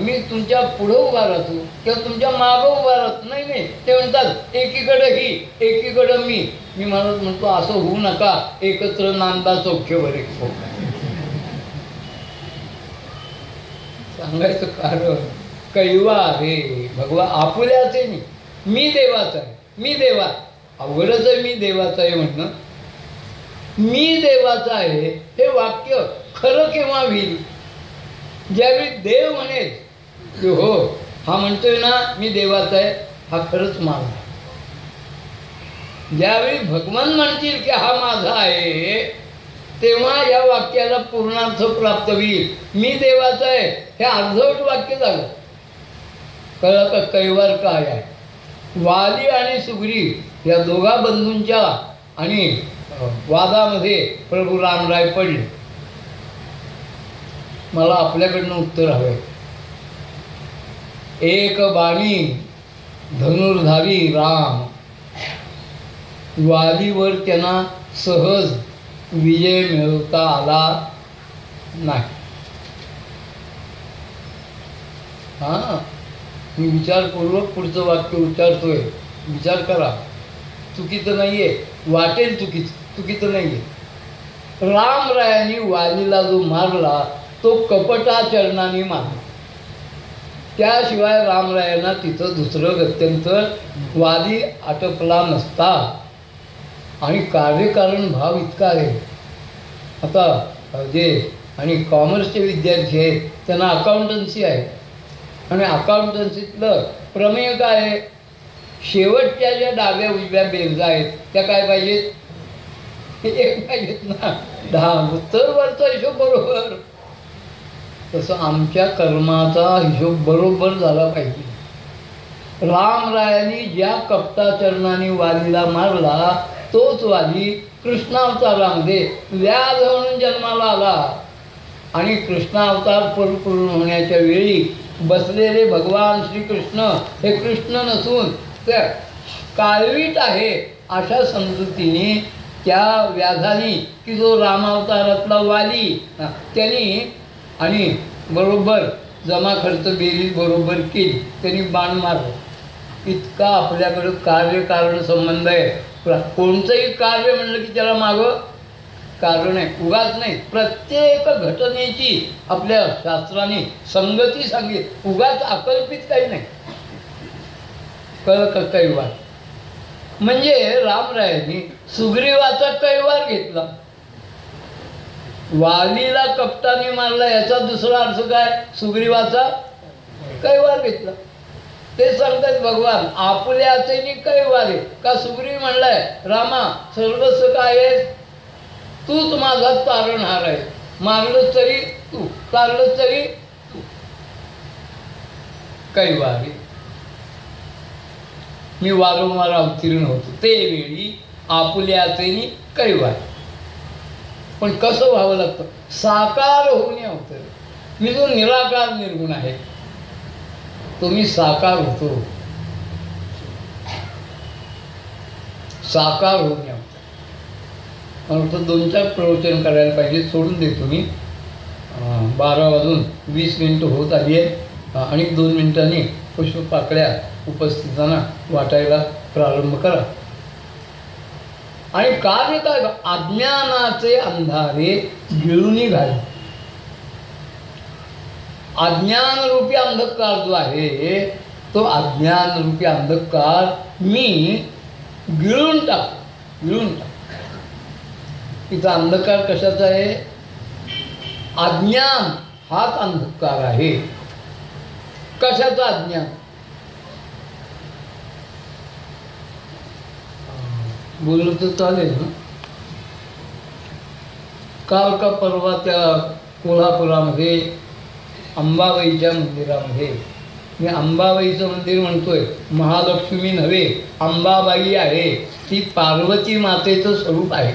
मी तुमच्या पुढं उभा राहतो किंवा तुमच्या मागं उभा राहतो. नाही नाही, ते म्हणतात एकीकडं ही एकीकडं मी. मी म्हणतो असं होऊ नका, एकत्र नांदा सौख्य बरे. सांगायचं कारण कैवा रे भगवा आपुल्याचे नाही, मी देवाचा आहे, मी देवा. अवघडच आहे मी देवाचा आहे म्हणणं. मी देवाचा आहे हे वाक्य खरं केव्हा होईल? ज्यावेळी देव म्हणेल की हो हा म्हणतोय ना मी देवाचा आहे, हा खरंच माझा. ज्यावेळी भगवान म्हणतील की हा माझा आहे, तेव्हा या वाक्याला पूर्णार्थ प्राप्त होईल. मी देवाचा आहे हे अर्धवट वाक्य झालं. कळलं का कैवार काय आहे? वाली आणि सुग्रीव या दोघा बंधूंच्या आणि वादामध्ये प्रभू रामराय पडले. मला आपल्याकडनं उत्तर हवं. एक बाणी धनुर्धारी राम, वालीवर त्यांना सहज विजय मिळवता आला नाही. हां, मी विचारपूर्वक पुढचं वाक्य उच्चारतोय. विचार करा, चुकीचं नाही आहे, वाटेल चुकीचं नाही आहे. रामरायांनी वालीला जो मारला तो कपटाचरणाने मारला. त्याशिवाय रामरायांना तिथं दुसरं गत्यंतर वाली आटपला नसता. आणि कार्यकारण भाव इतका आहे. आता जे आणि कॉमर्सचे विद्यार्थी आहेत त्यांना अकाउंटन्सी आहे, आणि अकाउंटन्सीतलं प्रमेय काय आहे? शेवटच्या ज्या डाव्या उजव्या बेरजा आहेत त्या काय पाहिजेत? एक पाहिजेत ना, 10. उत्तर वरचा हिशोब बरोबर. तसं आमच्या कर्माचा हिशोब बरोबर झाला पाहिजे. रामरायांनी ज्या कपटाचरणाने वालीला मारला तोच वाली कृष्णावतारामध्ये व्याध म्हणून जन्माला आला. आणि कृष्णावतार परिपूर्ण होण्याच्या वेळी बसलेले भगवान श्रीकृष्ण हे कृष्ण नसून त्या काळवीट आहे अशा समजुतीने त्या व्याधानी की जो रामावतारातला वाली त्यांनी आणि बरोबर जमा खर्च बेरीज बरोबर केली, त्यांनी बाण मारलं. इतका आपल्याकडं कार्यकारण संबंध आहे. कोणतंही कार्य म्हणलं की त्याला मागं कारण आहे, उगाच नाही. प्रत्येक घटनेची आपल्या शास्त्राने संगती सांगितली, उगाच अकल्पित काही नाही. कैवार म्हणजे रामरायांनी सुग्रीवाचा कैवार घेतला, वालीला कपटाने मारला. याचा दुसरा अर्थ काय? सुग्रीवाचा कैवार घेतला. ते सांगतात भगवान आपुल्याचे कैवार आहे का? सुग्रीव म्हणलाय रामा सर्वस्व काय आहे? तूच माझा तारणहार आहे. मारलं तरी तू, चाललं तरी तू. कैवार मी वारंवार अवतीर्ण होतो ते वेळी आपुल्याचे कैवार. पण कसं व्हावं लागतं? साकार होऊन अवतर. मी जो निराकार निर्गुण आहे तो मी साकार होतो, साकार होऊन अवतर. मला वाटतं 2-4 प्रवचन करायला पाहिजे, सोडून देतो मी. 12:20 होत आली आहेत. आणि 2 मिनिटांनी पुष्पपाकळ्या उपस्थितांना वाटायला प्रारंभ करा. आणि कार्य काय? अज्ञानाचे अंधारे गिळून घाल. अज्ञानरूपी अंधकार जो आहे तो अज्ञानरूपी अंधकार मी गिळून टाक. तिचा अंधकार कशाचा आहे? अज्ञान हाच अंधकार आहे. कशाचा अज्ञान? बोललं तर चालेल ना. काल का परवा त्या कोल्हापुरामध्ये अंबाबाईच्या मंदिरामध्ये, मी अंबाबाईचं मंदिर म्हणतोय, महालक्ष्मी नव्हे, अंबाबाई आहे. ती पार्वती मातेचं स्वरूप आहे.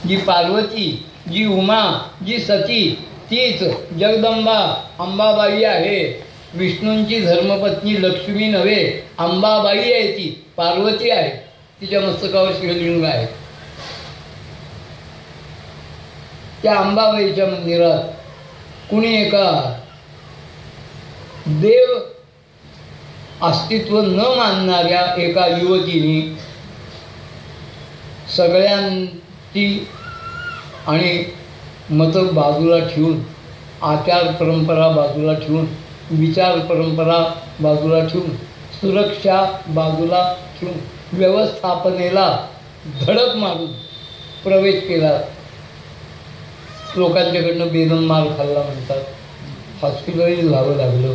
जी पार्वती, जी उमा, जी सती, तीच जगदंबा अंबाबाई आहे. विष्णूंची धर्मपत्नी लक्ष्मी नव्हे, अंबाबाई आहे. ती पार्वती आहे. तिच्या मस्तकावर शिवलिंग आहे. त्या अंबाबाईच्या मंदिरात कुणी एका देव अस्तित्व न मानणाऱ्या एका युवतीने सगळ्यांची आणि मतं बाजूला ठेवून, आचार परंपरा बाजूला ठेवून, विचार परंपरा बाजूला ठेवून, सुरक्षा बाजूला ठेवून व्यवस्थापनेला धडक मारून प्रवेश केला. लोकांच्याकडनं बेदम मार खाल्ला म्हणतात. हॉस्पिटलही जावं लागलं.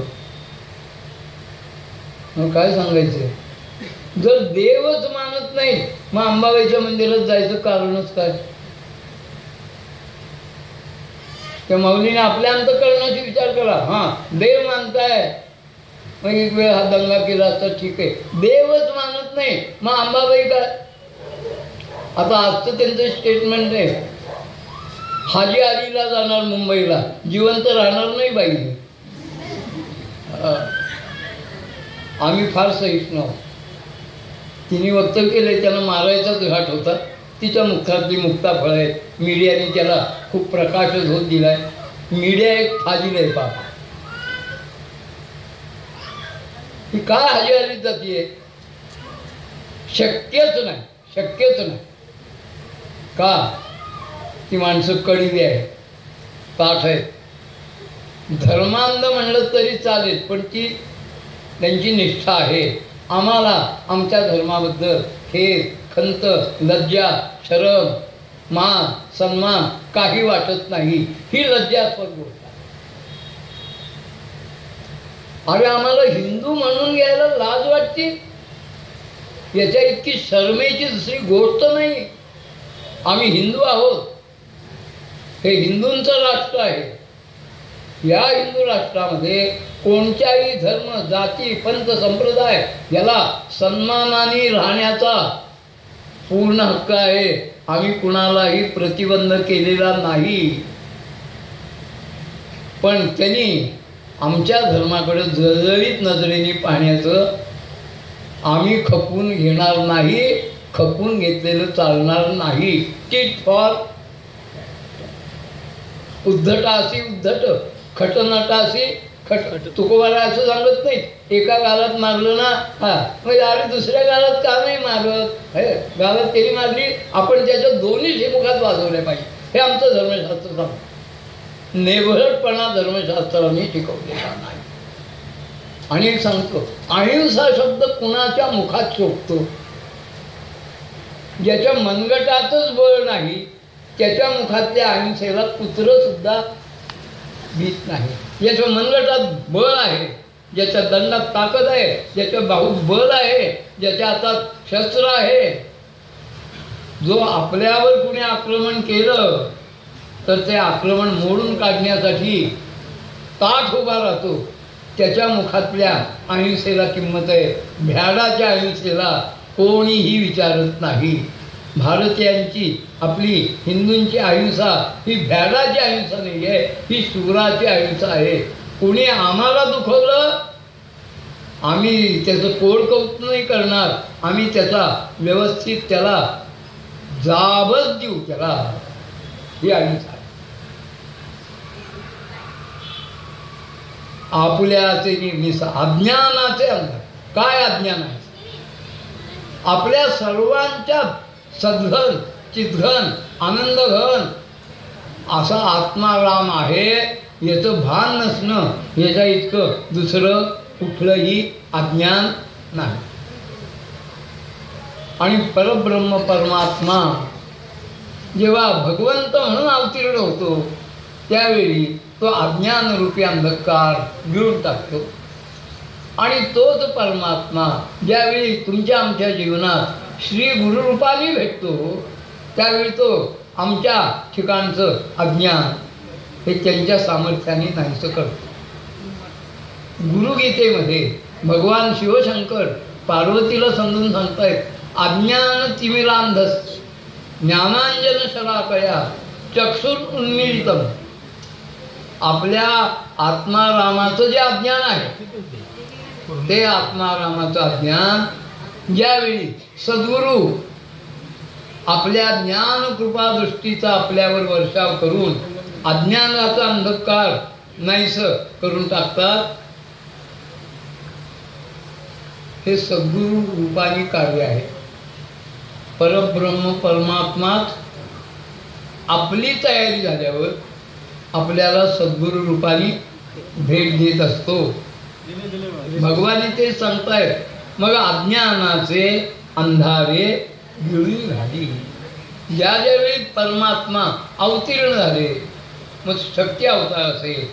मग काय सांगायचं? जर देवच मानत नाही मग अंबाबाईच्या मंदिरात जायचं कारणच काय? त्या माऊलीने आपल्या अंतःकरणाची विचार करा. हां, देव मानताय, मग एक वेळ हा दंगा केला तर ठीक आहे. देवच मानत नाही मग अंबाबाई काय? आता आजचं त्यांचं स्टेटमेंट आहे, हाजी अलीला जाणार मुंबईला, जिवंत राहणार नाही बाई. आम्ही फार सहिष्णू आहोत. तिने वक्तव्य केले, त्याला मारायचाच घाट होता. तिच्या मुखातली मुक्ताफळं आहेत. मीडियाने त्याला खूप प्रकाशच होत दिलाय. मीडिया एक फाजील आहे पा. ही काय हाजी अली जातीये? शक्यच नाही. का? ती माणसं कळली आहे, ताठ आहे. धर्मांध म्हणलं तरी चालेल, पण ती त्यांची निष्ठा आहे. आम्हाला आमच्या धर्माबद्दल खेद, खंत, लज्जा, शरम, मान, सन्मान काही वाटत नाही. ही लज्जास्पद गोष्ट आहे. अरे आम्हाला हिंदू म्हणून घ्यायला लाज वाटते. याच्या इतकी शरमेची दुसरी गोष्ट नाही. आम्ही हिंदू आहोत. हे हिंदूंचं राष्ट्र आहे. या हिंदू राष्ट्रामध्ये कोणत्याही धर्म, जाती, पंथ, संप्रदाय याला सन्मानाने राहण्याचा पूर्ण हक्क आहे. आम्ही कुणालाही प्रतिबंध केलेला नाही. पण त्यांनी आमच्या धर्माकडे जळजळीत नजरेने पाहण्याचं आम्ही खपवून घेणार नाही. खपवून घेतलेलं चालणार नाही. टिट फॉर उद्धटासी उद्धट, खटनटासी खट. तुकोबाला असं सांगत नाहीत, एका गालात मारलं ना, हा म्हणजे अरे दुसऱ्या गालात का नाही मारत? गालात केली मारली, आपण त्याच्या दोन्ही शिमुखात वाजवल्या पाहिजे. हे आमचं धर्मशास्त्र सांगतं. नेभळटपणा धर्मशास्त्राने शिकवलेला नाही. आणि सांगतो, अहिंसा शब्द कुणाच्या मुखात शोभतो? ज्याच्या मनगटातच बळ नाही त्याच्या मुखातल्या अहिंसेला कुत्रं सुद्धा भीत नाही. ज्याच्या मनगटात बळ आहे, ज्याच्या दंडात ताकद आहे, ज्याच्या बाहूत बल आहे, ज्याच्या हातात शस्त्र आहे, जो आपल्यावर कुणी आक्रमण केलं तर ते आक्रमण मोडून काढण्यासाठी ताठ उभा राहतो, त्याच्या मुखातल्या अहिंसेला किंमत आहे. भ्याडाच्या अहिंसेला कोणीही विचारत नाही. भारतीयांची, आपली हिंदूंची अहिंसा ही भ्याडाची अहिंसा नाही आहे, ही शूराची अहिंसा आहे. कोणी आम्हाला दुखवलं, आम्ही त्याचं कोड कौतुक नाही करणार. आम्ही त्याचा व्यवस्थित त्याला जाबच देऊ त्याला, ही आईच आहे. आपुल्याचे निर्मिस अज्ञानाचे अंधार. काय अज्ञान आहे? आपल्या सर्वांच्या सद्घन चितघन आनंदघन असा आत्माराम आहे याचं भान नसणं, याच्या इतकं दुसरं कुठलंही अज्ञान नाही. आणि परब्रह्म परमात्मा जेव्हा भगवंत म्हणून अवतीर्ण होतो त्यावेळी तो अज्ञानरूपी अंधकार गिळून टाकतो. आणि तोच परमात्मा ज्यावेळी तुमच्या आमच्या जीवनात श्री गुरुरूपाने भेटतो त्यावेळी तो आमच्या ठिकाणचं अज्ञान हे त्यांच्या सामर्थ्याने नाहीसं करतो. गुरुगीतेमध्ये भगवान शिवशंकर पार्वतीला समजून सांगतायत, अज्ञान तिमिरांधस ज्ञानांजन शलाकया चक्षुर उन्मीलितम. आपल्या आत्मारामाचं जे अज्ञान आहे ते आत्मारामाचं अज्ञान ज्यावेळी सद्गुरू आपल्या ज्ञान कृपा दृष्टीचा आपल्यावर वर्षाव करून अज्ञानाचा अंधकार नाहीसं करून टाकतात, हे सद्गुरू रूपाने कार्य आहे. परब्रह्म परमात्माच आपली तयारी झाल्यावर आपल्याला सद्गुरू रूपाने भेट देत असतो. भगवान ते सांगतायत, मग अज्ञानाचे अंधारे गिळून घाली. ज्यावेळी परमात्मा अवतीर्ण झाले, मग शक्ती अवतार असेल,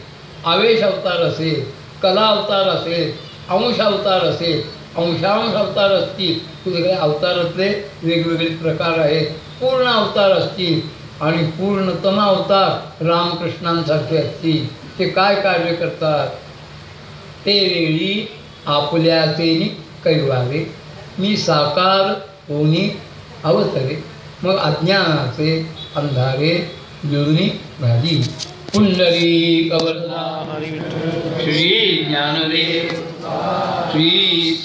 आवेश अवतार असेल, कला अवतार असेल, अंश अवतार असेल, अंशांश अवतार असतील, सगळे अवतारातले वेगवेगळे प्रकार आहेत. पूर्ण अवतार असतील आणि पूर्णतम अवतार रामकृष्णांसारखे असतील. ते काय कार्य करतात? ते वेळी आपल्याचे कैवारे मी साकार होणी अवतरे. मग अज्ञानाचे अंधारे गिळून घाली. पुंडरी कवरदा श्री ज्ञानदेव श्री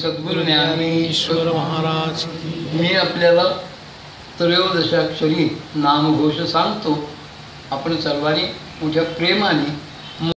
सद्गुरु ज्ञानेश्वर महाराज. मी आपल्याला त्रयोदशाक्षरी नामघोष सांगतो. आपण सर्वांनी मोठ्या प्रेमाने